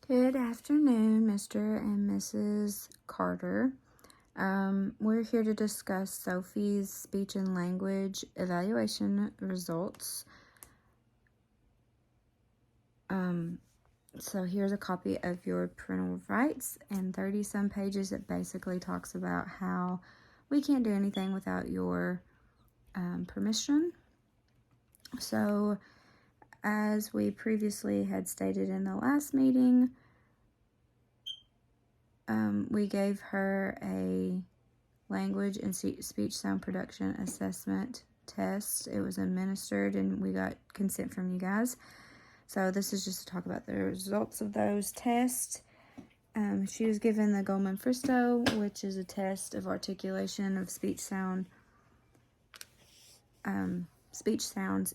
Good afternoon, Mr. and Mrs. Carter. We're here to discuss Sophie's speech and language evaluation results. So here's a copy of your parental rights and 30-some pages that basically talks about how we can't do anything without your permission. So as we previously had stated in the last meeting, we gave her a language and speech sound production assessment test. It was administered and we got consent from you guys. So this is just to talk about the results of those tests. She was given the Goldman-Fristow, which is a test of articulation of speech sounds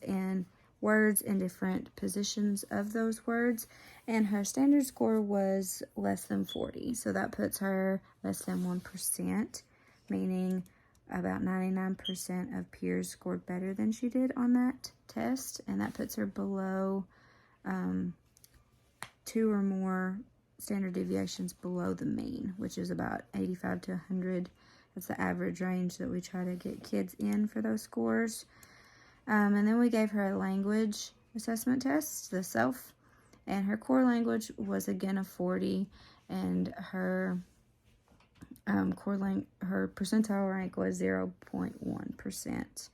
and words in different positions of those words, and her standard score was less than 40, so that puts her less than 1%, meaning about 99% of peers scored better than she did on that test, and that puts her below 2 or more standard deviations below the mean, which is about 85 to 100. That's the average range that we try to get kids in for those scores. And then we gave her a language assessment test, the SELF, and her core language was again a 40, and her her percentile rank was 0.1%,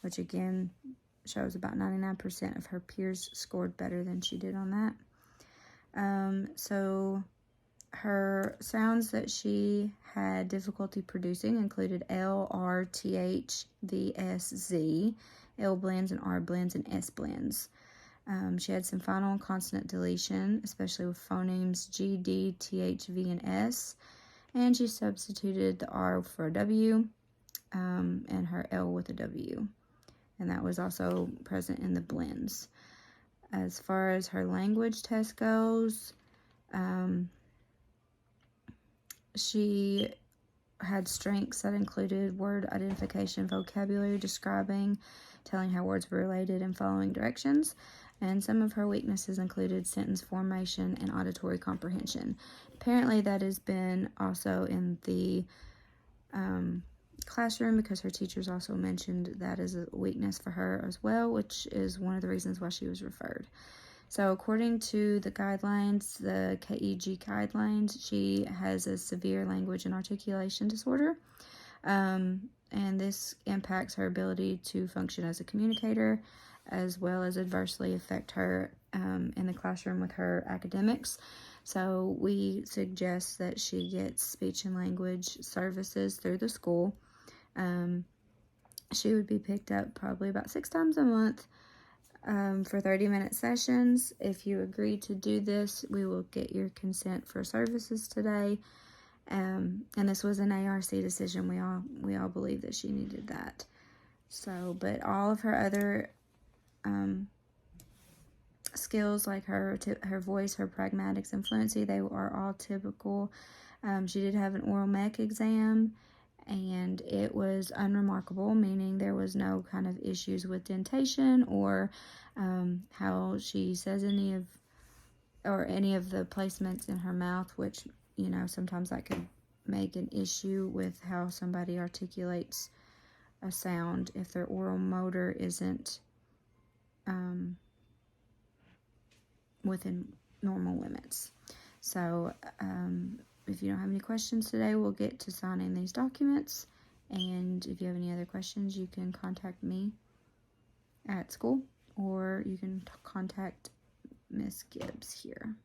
which again shows about 99% of her peers scored better than she did on that. So her sounds that she had difficulty producing included L, R, TH, V, S, Z, L blends and R blends and S blends. She had some final and consonant deletion, especially with phonemes G, D, TH, V, and S. And she substituted the R for a W and her L with a W. And that was also present in the blends. As far as her language test goes, she had strengths that included word identification, vocabulary describing, telling how words were related, and following directions. And some of her weaknesses included sentence formation and auditory comprehension. Apparently that has been also in the classroom, because her teachers also mentioned that as a weakness for her as well, which is one of the reasons why she was referred. So according to the guidelines, the KEG guidelines, she has a severe language and articulation disorder, and this impacts her ability to function as a communicator, as well as adversely affect her in the classroom with her academics. So we suggest that she gets speech and language services through the school. She would be picked up probably about 6 times a month for 30-minute sessions. If you agree to do this, we will get your consent for services today. And this was an ARC decision. We all believe that she needed that. So, but all of her other skills, like her voice, her pragmatics, and fluency, they are all typical. She did have an oral MEC exam, and it was unremarkable, meaning there was no kind of issues with dentation or how she says any of the placements in her mouth, which, you know, sometimes that could make an issue with how somebody articulates a sound if their oral motor isn't within normal limits. So if you don't have any questions today, we'll get to signing these documents, and if you have any other questions, you can contact me at school, or you can contact Miss Gibbs here.